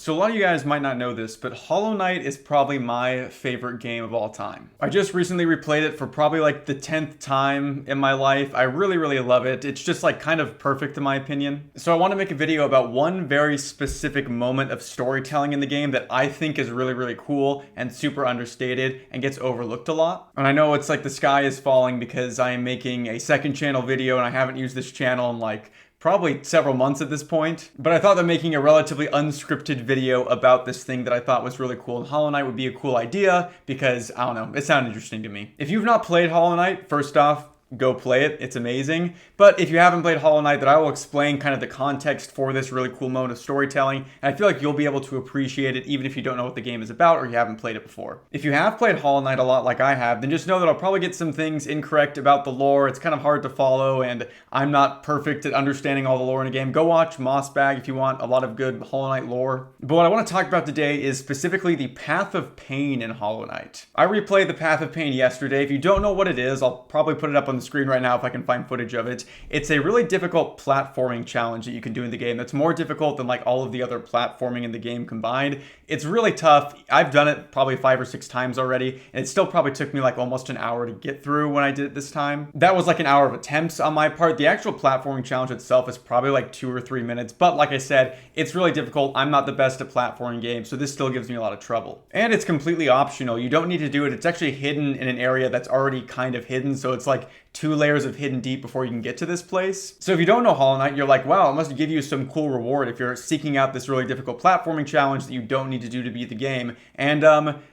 So a lot of you guys might not know this, but Hollow Knight is probably my favorite game of all time. I just recently replayed it for probably like the 10th time in my life. I really love it. It's just like kind of perfect in my opinion. So I want to make a video about one very specific moment of storytelling in the game that I think is really cool and super understated and gets overlooked a lot. And I know it's like the sky is falling because I am making a second channel video and I haven't used this channel in like probably several months at this point, but I thought that making a relatively unscripted video about this thing that I thought was really cool in Hollow Knight would be a cool idea because, I don't know, it sounded interesting to me. If you've not played Hollow Knight, first off, go play it. It's amazing. But if you haven't played Hollow Knight, then I will explain kind of the context for this really cool moment of storytelling. And I feel like you'll be able to appreciate it even if you don't know what the game is about or you haven't played it before. If you have played Hollow Knight a lot like I have, then just know that I'll probably get some things incorrect about the lore. It's kind of hard to follow and I'm not perfect at understanding all the lore in a game. Go watch Mossbag if you want a lot of good Hollow Knight lore. But what I want to talk about today is specifically the Path of Pain in Hollow Knight. I replayed the Path of Pain yesterday. If you don't know what it is, I'll probably put it up on the screen right now if I can find footage of it. It's a really difficult platforming challenge that you can do in the game that's more difficult than like all of the other platforming in the game combined. It's really tough. I've done it probably 5 or 6 times already, and it still probably took me like almost an hour to get through when I did it this time. That was like an hour of attempts on my part. The actual platforming challenge itself is probably like 2 or 3 minutes, but like I said, it's really difficult. I'm not the best at platforming games, so this still gives me a lot of trouble. And it's completely optional. You don't need to do it. It's actually hidden in an area that's already kind of hidden, so it's like 2 layers of hidden deep before you can get to this place. So if you don't know Hollow Knight, you're like, wow, it must give you some cool reward if you're seeking out this really difficult platforming challenge that you don't need to do to beat the game. And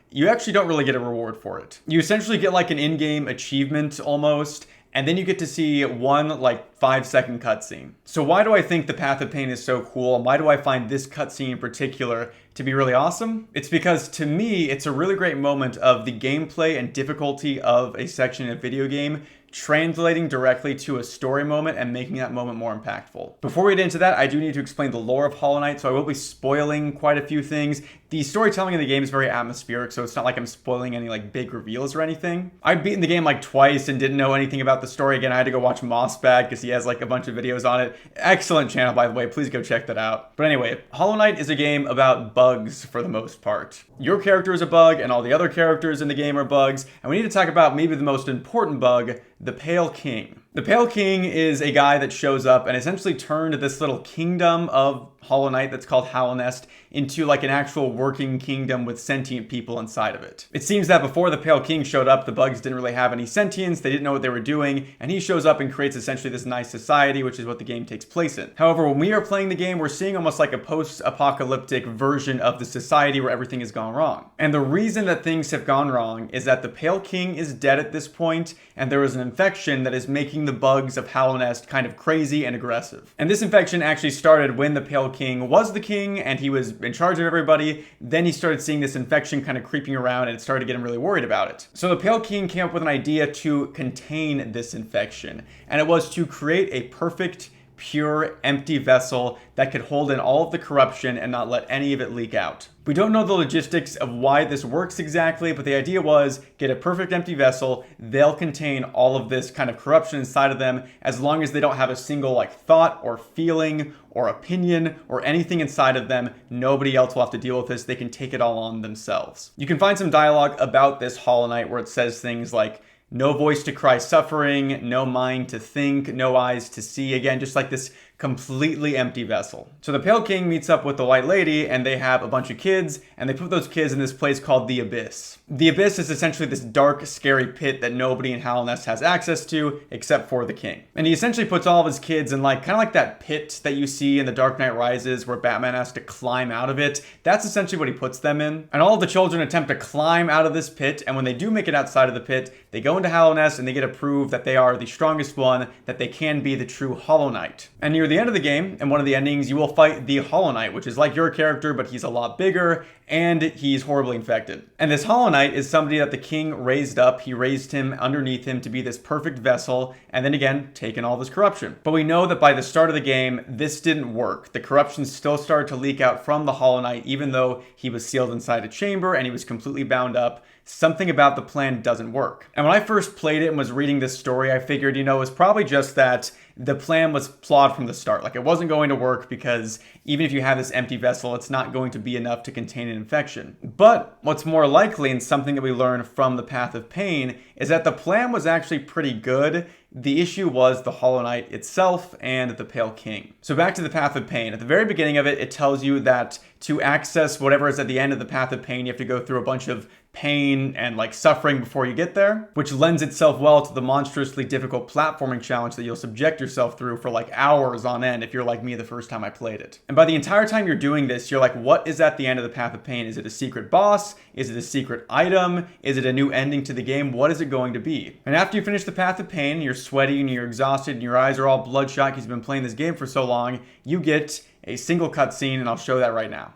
you actually don't really get a reward for it. You essentially get like an in-game achievement almost, and then you get to see one like 5-second cutscene. So why do I think the Path of Pain is so cool? And why do I find this cutscene in particular to be really awesome? It's because to me, it's a really great moment of the gameplay and difficulty of a section in a video game translating directly to a story moment and making that moment more impactful. Before we get into that, I do need to explain the lore of Hollow Knight, so I will be spoiling quite a few things. The storytelling in the game is very atmospheric, so it's not like I'm spoiling any like big reveals or anything. I've beaten the game like twice and didn't know anything about the story. Again, I had to go watch Mossbag because he has like a bunch of videos on it. Excellent channel, by the way. Please go check that out. But anyway, Hollow Knight is a game about bugs for the most part. Your character is a bug and all the other characters in the game are bugs, and we need to talk about maybe the most important bug, the Pale King. The Pale King is a guy that shows up and essentially turned this little kingdom of Hollow Knight that's called Hallownest into like an actual working kingdom with sentient people inside of it. It seems that before the Pale King showed up, the bugs didn't really have any sentience, they didn't know what they were doing, and he shows up and creates essentially this nice society, which is what the game takes place in. However, when we are playing the game, we're seeing almost like a post-apocalyptic version of the society where everything has gone wrong. And the reason that things have gone wrong is that the Pale King is dead at this point, and there is an infection that is making the bugs of Hallownest kind of crazy and aggressive. And this infection actually started when the Pale King was the king and he was in charge of everybody. Then he started seeing this infection kind of creeping around and it started to get him really worried about it. So the Pale King came up with an idea to contain this infection, and it was to create a perfect, pure, empty vessel that could hold in all of the corruption and not let any of it leak out. We don't know the logistics of why this works exactly, but the idea was get a perfect empty vessel. They'll contain all of this kind of corruption inside of them as long as they don't have a single like thought or feeling or opinion or anything inside of them. Nobody else will have to deal with this. They can take it all on themselves. You can find some dialogue about this Hollow Knight where it says things like, no voice to cry suffering, no mind to think, no eyes to see. Again, just like this completely empty vessel. So the Pale King meets up with the White Lady and they have a bunch of kids and they put those kids in this place called the Abyss. The Abyss is essentially this dark, scary pit that nobody in Hallownest has access to except for the king. And he essentially puts all of his kids in like, kind of like that pit that you see in The Dark Knight Rises where Batman has to climb out of it. That's essentially what he puts them in. And all of the children attempt to climb out of this pit, and when they do make it outside of the pit, they go into Hallownest and they get to prove that they are the strongest one, that they can be the true Hollow Knight. And near the end of the game, in one of the endings, you will fight the Hollow Knight, which is like your character, but he's a lot bigger and he's horribly infected. And this Hollow Knight is somebody that the king raised up. He raised him underneath him to be this perfect vessel, and then again, taken all this corruption. But we know that by the start of the game, this didn't work. The corruption still started to leak out from the Hollow Knight, even though he was sealed inside a chamber and he was completely bound up. Something about the plan doesn't work. And when I first played it and was reading this story, I figured, it was probably just that the plan was flawed from the start. Like, it wasn't going to work because even if you have this empty vessel, it's not going to be enough to contain an infection. But what's more likely, and something that we learn from the Path of Pain, is that the plan was actually pretty good. The issue was the Hollow Knight itself and the Pale King. So back to the Path of Pain. At the very beginning of it, it tells you that to access whatever is at the end of the Path of Pain, you have to go through a bunch of pain and like suffering before you get there, which lends itself well to the monstrously difficult platforming challenge that you'll subject yourself through for like hours on end if you're like me the first time I played it. And by the entire time you're doing this, you're like, what is at the end of the Path of Pain? Is it a secret boss? Is it a secret item? Is it a new ending to the game? What is it going to be? And after you finish the Path of Pain, you're sweaty and you're exhausted and your eyes are all bloodshot because you've been playing this game for so long, you get a single cutscene, and I'll show that right now.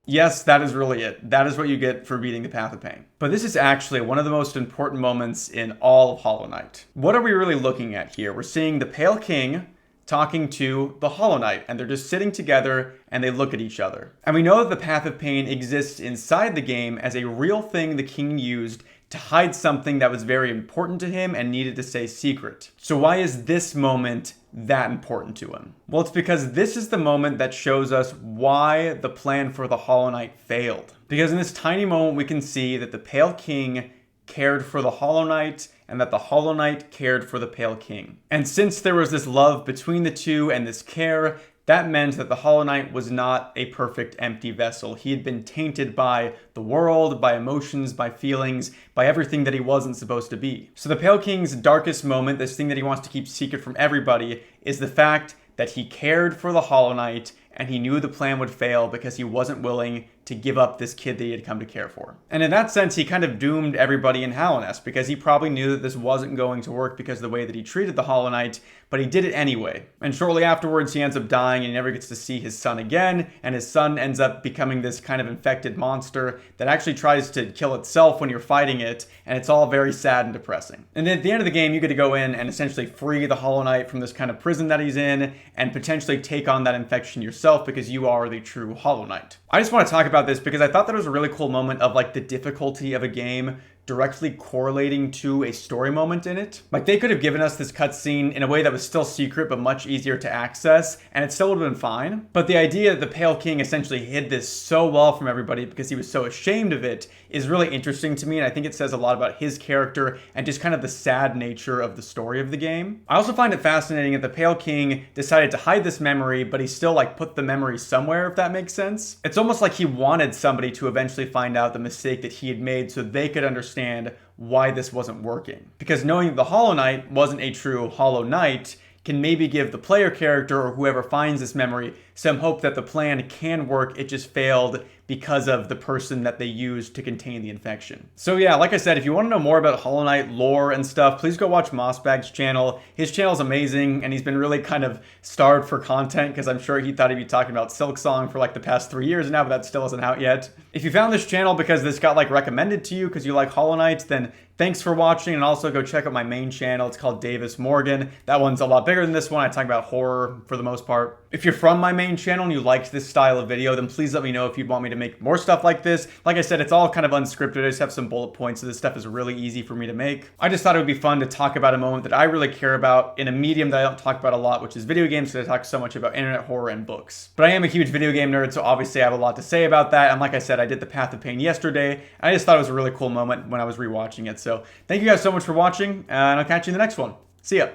Yes, that is really it. That is what you get for beating the Path of Pain. But this is actually one of the most important moments in all of Hollow Knight. What are we really looking at here? We're seeing the Pale King talking to the Hollow Knight, and they're just sitting together and they look at each other. And we know that the Path of Pain exists inside the game as a real thing the king used to hide something that was very important to him and needed to stay secret. So why is this moment that important to him? Well, it's because this is the moment that shows us why the plan for the Hollow Knight failed. Because in this tiny moment, we can see that the Pale King cared for the Hollow Knight and that the Hollow Knight cared for the Pale King. And since there was this love between the two and this care, that meant that the Hollow Knight was not a perfect empty vessel. He had been tainted by the world, by emotions, by feelings, by everything that he wasn't supposed to be. So the Pale King's darkest moment, this thing that he wants to keep secret from everybody, is the fact that he cared for the Hollow Knight and he knew the plan would fail because he wasn't willing to give up this kid that he had come to care for. And in that sense, he kind of doomed everybody in Hallownest because he probably knew that this wasn't going to work because of the way that he treated the Hollow Knight, but he did it anyway. And shortly afterwards, he ends up dying and he never gets to see his son again, and his son ends up becoming this kind of infected monster that actually tries to kill itself when you're fighting it, and it's all very sad and depressing. And then at the end of the game, you get to go in and essentially free the Hollow Knight from this kind of prison that he's in and potentially take on that infection yourself because you are the true Hollow Knight. I just want to talk about this because I thought that was a really cool moment of like the difficulty of a game directly correlating to a story moment in it. Like they could have given us this cutscene in a way that was still secret but much easier to access, and it still would have been fine. But the idea that the Pale King essentially hid this so well from everybody because he was so ashamed of it is really interesting to me, and I think it says a lot about his character and just kind of the sad nature of the story of the game. I also find it fascinating that the Pale King decided to hide this memory, but he still like put the memory somewhere, if that makes sense. It's almost like he wanted somebody to eventually find out the mistake that he had made so they could understand why this wasn't working. Because knowing that the Hollow Knight wasn't a true Hollow Knight can maybe give the player character or whoever finds this memory some hope that the plan can work, it just failed because of the person that they used to contain the infection. So yeah, like I said, if you want to know more about Hollow Knight lore and stuff, please go watch Mossbag's channel. His channel is amazing, and he's been really kind of starved for content because I'm sure he thought he'd be talking about Silksong for like the past 3 years now, but that still isn't out yet. If you found this channel because this got like recommended to you because you like Hollow Knight, then thanks for watching, and also go check out my main channel. It's called Davis Morgan. That one's a lot bigger than this one. I talk about horror for the most part. If you're from my main channel and you liked this style of video, then please let me know if you'd want me to make more stuff like this. Like I said, it's all kind of unscripted. I just have some bullet points, so this stuff is really easy for me to make. I just thought it would be fun to talk about a moment that I really care about in a medium that I don't talk about a lot, which is video games, because I talk so much about internet horror and books. But I am a huge video game nerd, so obviously I have a lot to say about that. And like I said, I did the Path of Pain yesterday, and I just thought it was a really cool moment when I was rewatching it. So thank you guys so much for watching, and I'll catch you in the next one. See ya.